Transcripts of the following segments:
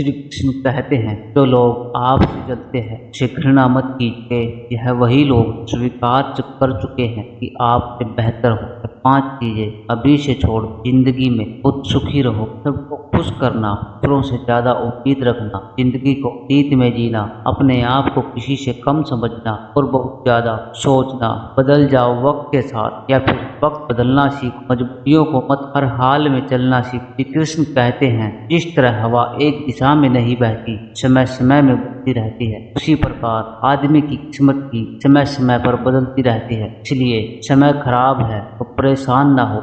श्री कृष्ण कहते हैं, जो लोग आपसे जलते हैं उसे घृणा मत कीजिए। यह वही लोग स्वीकार कर चुके हैं कि आपसे बेहतर हो। 5 चीजें अभी से छोड़ जिंदगी में खुद सुखी रहो। सबको खुश करना, दूसरों से ज्यादा उम्मीद रखना, जिंदगी को अतीत में जीना, अपने आप को किसी से कम समझना और बहुत ज्यादा सोचना। बदल जाओ वक्त के साथ या फिर वक्त बदलना सीखो। मजबूरियों को मत, हर हाल में चलना सीखो। श्री कृष्ण कहते हैं, जिस तरह हवा एक दिशा में नहीं बहती, समय समय में बदलती रहती है, उसी प्रकार आदमी की किस्मत भी समय समय पर बदलती रहती है। इसलिए समय खराब है तो परेशान ना हो,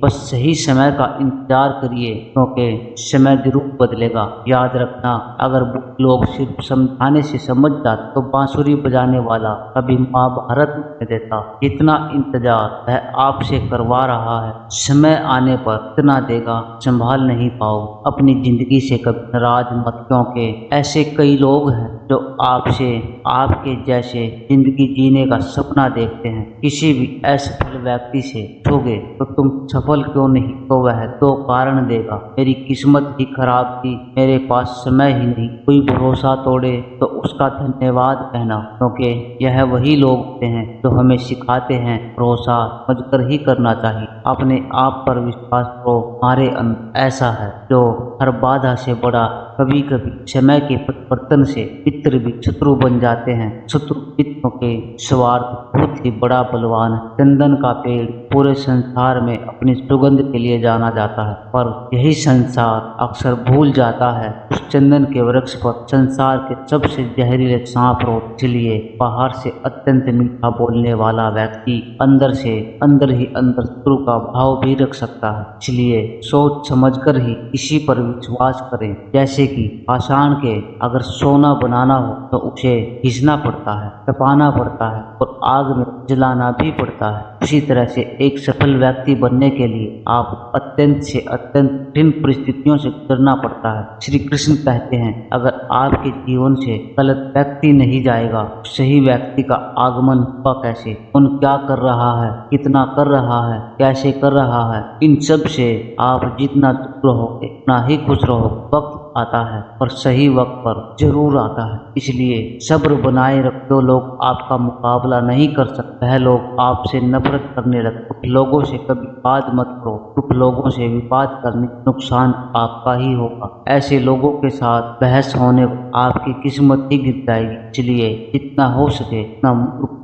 बस सही समय का इंतजार करिए, क्योंकि समय जरूर बदलेगा। याद रखना, अगर लोग सिर्फ समझाने से समझ जाते तो बांसुरी बजाने वाला कभी महाभारत नहीं देता। इतना इंतजार वह आपसे करवा रहा है, समय आने पर इतना देगा संभाल नहीं पाओ। अपनी जिंदगी से कभी नाराज मत, क्योंकि ऐसे कई लोग हैं जो आपसे, आपके जैसे जिंदगी जीने का सपना देखते हैं। किसी भी असफल व्यक्ति से पूछोगे तो तुम सफल क्यों नहीं, तो वह 2 कारण देगा, मेरी किस्मत ही खराब थी, मेरे पास समय ही नहीं। कोई भरोसा तोड़े तो उसका धन्यवाद कहना, क्योंकि यह वही लोग होते हैं जो हमें सिखाते हैं भरोसा समझकर ही करना चाहिए। अपने आप पर विश्वास करो, हमारे अंदर ऐसा है जो हर बाधा से बड़ा। कभी कभी समय के परिवर्तन से मित्र भी शत्रु बन जाते हैं। शत्रु मित्रों के स्वार्थ बहुत ही बड़ा बलवान है। चंदन का पेड़ पूरे संसार में अपनी सुगंध के लिए जाना जाता है, पर यही संसार अक्सर भूल जाता है उस चंदन के वृक्ष पर संसार के सबसे जहरीले सांप रोग। इसलिए बाहर से अत्यंत मीठा बोलने वाला व्यक्ति अंदर से अंदर ही अंदर शत्रु का भाव भी रख सकता है। इसलिए सोच समझकर ही किसी पर विश्वास करें। जैसे कि पाषाण के अगर सोना बनाना हो तो उसे घिसना पड़ता है, तपाना पड़ता है और आग में जलाना भी पड़ता है। उसी तरह से एक सफल व्यक्ति बनने के लिए आप अत्यंत से अत्यंत कठिन परिस्थितियों से गुजरना पड़ता है। श्री कृष्ण कहते हैं, अगर आपके जीवन से गलत व्यक्ति नहीं जाएगा, सही व्यक्ति का आगमन होगा कैसे? कौन क्या कर रहा है, कितना कर रहा है, कैसे कर रहा है, इन सब से आप जितना दूर रहोगे उतना ही खुश रहोगे। वक्त आता है और सही वक्त पर जरूर आता है, इसलिए सब्र बनाए रखो। लोग आपका मुकाबला नहीं कर सकते हैं, लोग आपसे नफरत करने लगते। लोगों से कभी बात मत करो, कुछ लोगों से विवाद करने नुकसान आपका ही होगा। ऐसे लोगों के साथ बहस होने आपकी किस्मत ही गिर जाएगी। इसलिए जितना हो सके उतना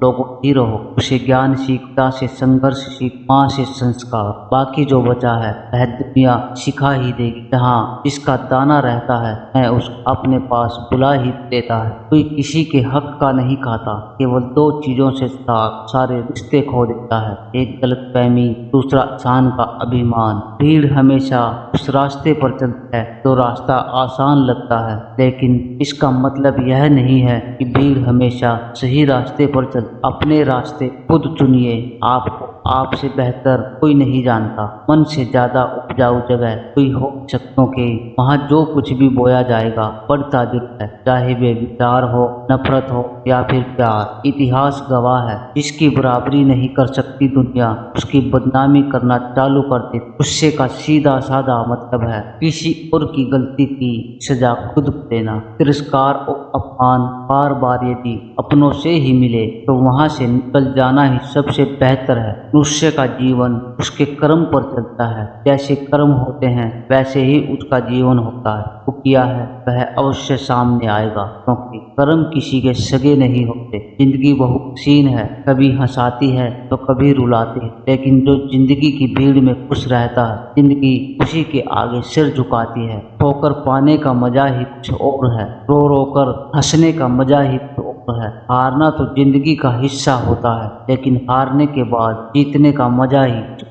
लोगों ही रहो। उसे ज्ञान सीखता से संघर्ष सीख, माँ से संस्कार, बाकी जो बचा है वह दुनिया सिखा ही देगी। जहाँ इसका दाना रहता है मैं उसको अपने पास बुला ही देता है। कोई किसी के हक का नहीं खाता, केवल 2 चीजों से सारे रिश्ते खो देता है, एक गलतफहमी, दूसरा इंसान का अभिमान। भीड़ हमेशा उस रास्ते पर चलती है जो रास्ता आसान लगता है, लेकिन इसका मतलब यह नहीं है कि भीड़ हमेशा सही रास्ते पर चल। अपने रास्ते खुद चुनिए। आपको आपसे बेहतर कोई नहीं जानता। मन से ज्यादा उपजाऊ जगह कोई हो सकतों के, वहाँ जो कुछ भी बोया जाएगा बढ़ता जरूर है, चाहे वे विचार हो, नफरत हो या फिर प्यार। इतिहास गवाह है, जिसकी बराबरी नहीं कर सकती दुनिया, उसकी बदनामी करना चालू कर दे। गुस्से का सीधा साधा मतलब है किसी और की गलती की सजा खुद देना। तिरस्कार और अपमान बार बार यदि अपनों से ही मिले तो वहाँ से निकल जाना ही सबसे बेहतर है। मनुष्य का जीवन उसके कर्म पर चलता है, जैसे कर्म होते हैं वैसे ही उसका जीवन होता है। वो किया है वह अवश्य सामने आएगा, क्योंकि कर्म किसी के सगे नहीं होते। जिंदगी बहुत हसीन है, कभी हंसाती है तो कभी रुलाती है, लेकिन जो जिंदगी की भीड़ में खुश रहता है, जिंदगी उसी के आगे सिर झुकाती है। ठोकर पाने का मजा ही कुछ और है, रो रो कर हंसने का मजा ही कुछ और है। हारना तो जिंदगी का हिस्सा होता है, लेकिन हारने के बाद जीतने का मजा ही कुछ